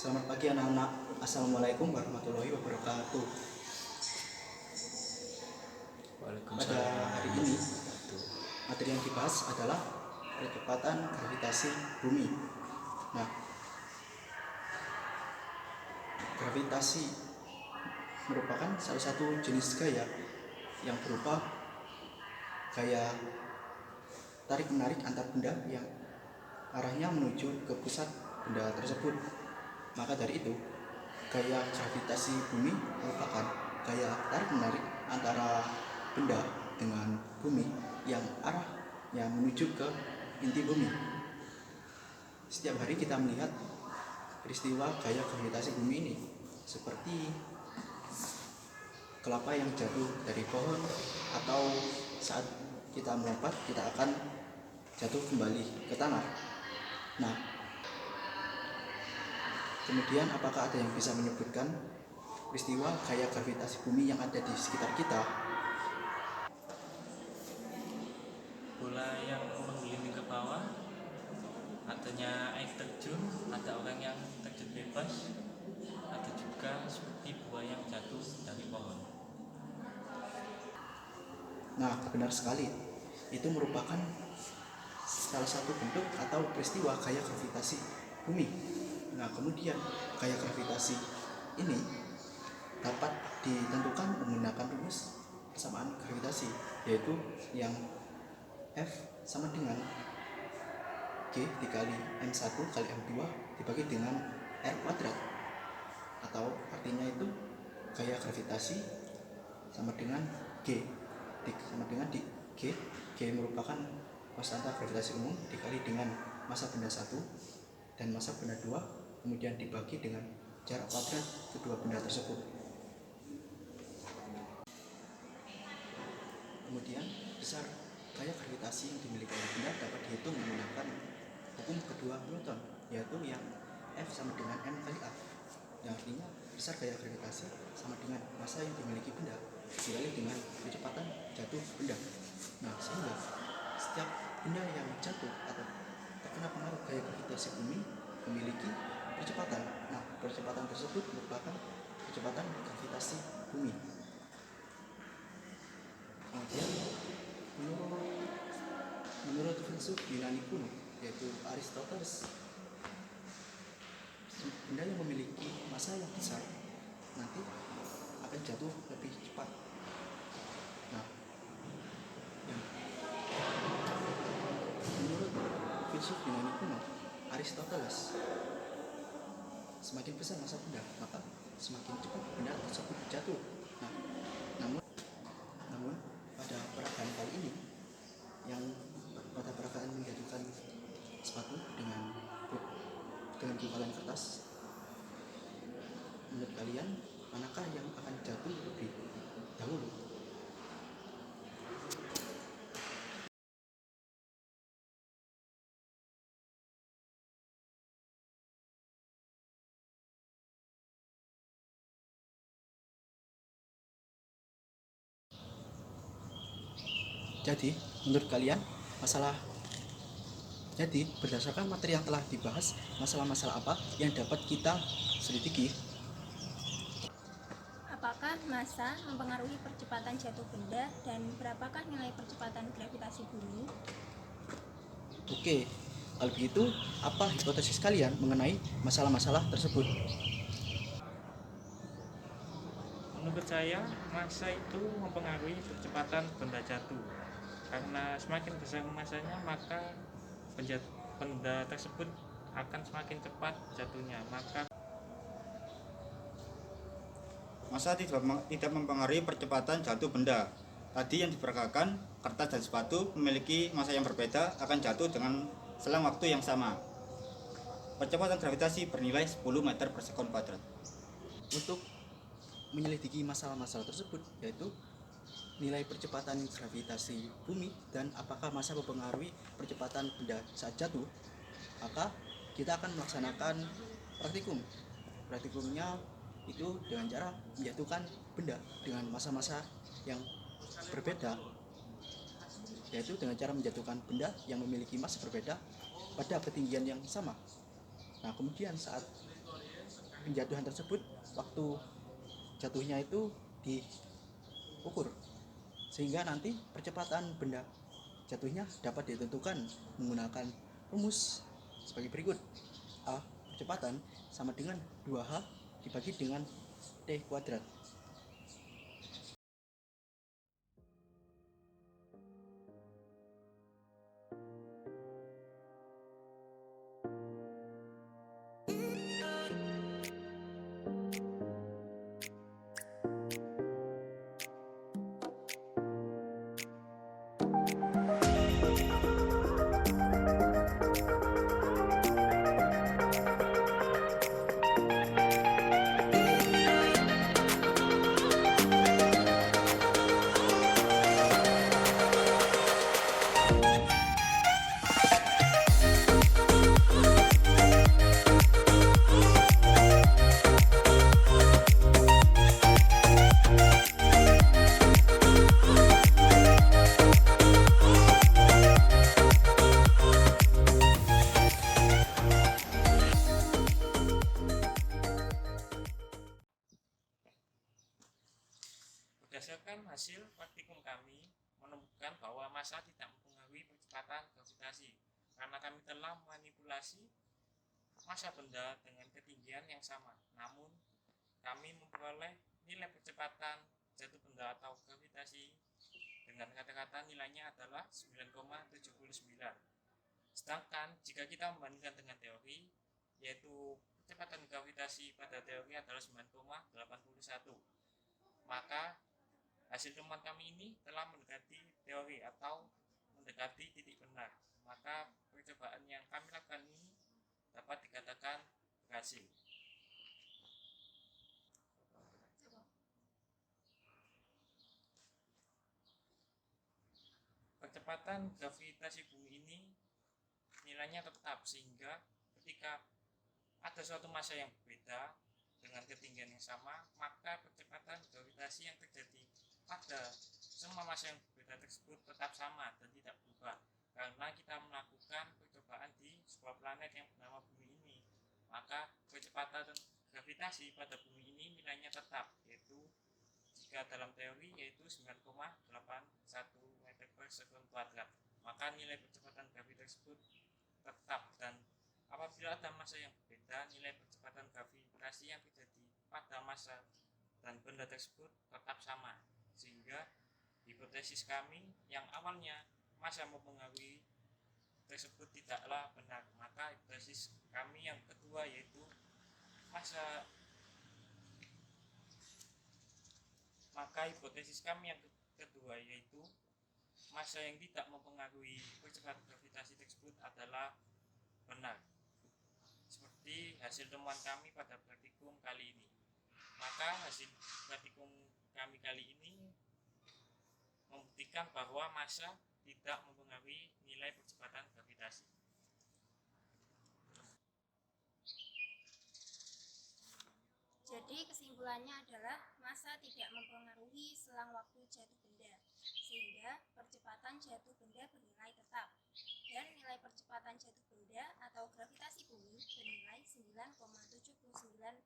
Selamat pagi anak-anak. Assalamualaikum warahmatullahi wabarakatuh. Pada Waalaikumsalam hari ini, warahmatullahi wabarakatuh. materi yang dibahas adalah percepatan gravitasi bumi. Nah, gravitasi merupakan salah satu jenis gaya yang berupa gaya tarik-menarik antar benda yang arahnya menuju ke pusat benda tersebut. Maka dari itu, gaya gravitasi bumi merupakan gaya tarik-menarik antara benda dengan bumi yang arahnya menuju ke inti bumi. Setiap hari kita melihat peristiwa gaya gravitasi bumi ini, seperti kelapa yang jatuh dari pohon, atau saat kita melompat kita akan jatuh kembali ke tanah. Nah, kemudian apakah ada yang bisa menyebutkan peristiwa gaya gravitasi bumi yang ada di sekitar kita? Bola yang menggelinding ke bawah, adanya air terjun, ada orang yang terjun bebas, ada juga seperti buah yang jatuh dari pohon. Nah, benar sekali. Itu merupakan salah satu bentuk atau peristiwa gaya gravitasi bumi. Nah, kemudian gaya gravitasi ini dapat ditentukan menggunakan rumus persamaan gravitasi, yaitu yang F sama dengan G dikali M1 kali M2 dibagi dengan R kuadrat, atau artinya itu gaya gravitasi sama dengan G sama dengan di G merupakan konstanta gravitasi umum dikali dengan massa benda 1 dan massa benda 2, kemudian dibagi dengan jarak kuadrat kedua benda tersebut. Kemudian besar gaya gravitasi yang dimiliki oleh benda dapat dihitung menggunakan hukum kedua Newton, yaitu yang F sama dengan M kali A, yang artinya besar gaya gravitasi sama dengan massa yang dimiliki benda dikali dengan kecepatan jatuh benda. Nah, sehingga setiap benda yang jatuh atau terkena pengaruh gaya gravitasi bumi memiliki percepatan. Nah, percepatan tersebut merupakan percepatan gravitasi bumi. Kemudian menurut filsuf Yunani kuno, yaitu Aristoteles, benda yang memiliki massa yang besar nanti akan jatuh lebih cepat. Nah, menurut filsuf Yunani kuno, Aristoteles, semakin besar massa benda, maka semakin cepat benda tersebut jatuh. Nah, namun pada peragaan kali ini, yang pada peragaan menjatuhkan sepatu dengan gumpalan kertas, menurut kalian manakah yang akan jatuh lebih dahulu? Jadi, menurut kalian berdasarkan materi yang telah dibahas, masalah-masalah apa yang dapat kita selidiki? Apakah massa mempengaruhi percepatan jatuh benda dan berapakah nilai percepatan gravitasi bumi? Oke, kalau begitu apa hipotesis kalian mengenai masalah-masalah tersebut? Menurut saya, massa itu mempengaruhi percepatan benda jatuh. Karena semakin besar massanya, maka benda tersebut akan semakin cepat jatuhnya. Massa tidak mempengaruhi percepatan jatuh benda. Tadi yang diperagakan, kertas dan sepatu memiliki massa yang berbeda akan jatuh dengan selang waktu yang sama. Percepatan gravitasi bernilai 10 meter per sekon kuadrat. Untuk menyelidiki masalah-masalah tersebut, yaitu nilai percepatan gravitasi bumi dan apakah massa mempengaruhi percepatan benda saat jatuh, maka kita akan melaksanakan praktikum. Praktikumnya itu dengan cara menjatuhkan benda dengan massa-massa yang berbeda, yaitu dengan cara menjatuhkan benda yang memiliki massa berbeda pada ketinggian yang sama. Nah, kemudian saat penjatuhan tersebut waktu jatuhnya itu diukur, sehingga nanti percepatan benda jatuhnya dapat ditentukan menggunakan rumus sebagai berikut. A. Percepatan sama dengan 2H dibagi dengan T kuadrat. Berdasarkan hasil praktikum kami menemukan bahwa massa tidak mempengaruhi percepatan gravitasi karena kami telah memanipulasi massa benda dengan ketinggian yang sama. Namun, kami memperoleh nilai percepatan jatuh benda atau gravitasi dengan kata-kata nilainya adalah 9,79. Sedangkan jika kita membandingkan dengan teori, yaitu percepatan gravitasi pada teori adalah 9,81, maka hasil temuan kami ini telah mendekati teori atau mendekati titik benar. Maka percobaan yang kami lakukan ini dapat dikatakan berhasil. Percepatan gravitasi bumi ini nilainya tetap, sehingga ketika ada suatu massa yang berbeda dengan ketinggian yang sama, maka percepatan gravitasi yang terjadi pada semua massa yang berbeda tersebut tetap sama dan tidak berubah, karena kita melakukan percobaan di sebuah planet yang bernama bumi ini. Maka percepatan gravitasi pada bumi ini nilainya tetap, yaitu jika dalam teori yaitu 9,81 meter per sekund kuadrat. Maka nilai percepatan gravitasi tersebut tetap, dan apabila ada massa yang berbeda, nilai percepatan gravitasi yang terjadi pada massa dan benda tersebut tetap sama, sehingga hipotesis kami yang awalnya massa mempengaruhi tersebut tidaklah benar. Maka hipotesis kami yang kedua yaitu massa yang tidak mempengaruhi percepatan gravitasi tersebut adalah benar, seperti hasil temuan kami pada praktikum kali ini. Maka hasil praktikum kami kali ini membuktikan bahwa massa tidak mempengaruhi nilai percepatan gravitasi. Jadi kesimpulannya adalah massa tidak mempengaruhi selang waktu jatuh benda, sehingga percepatan jatuh benda bernilai tetap, dan nilai percepatan jatuh benda atau gravitasi bumi bernilai 9,79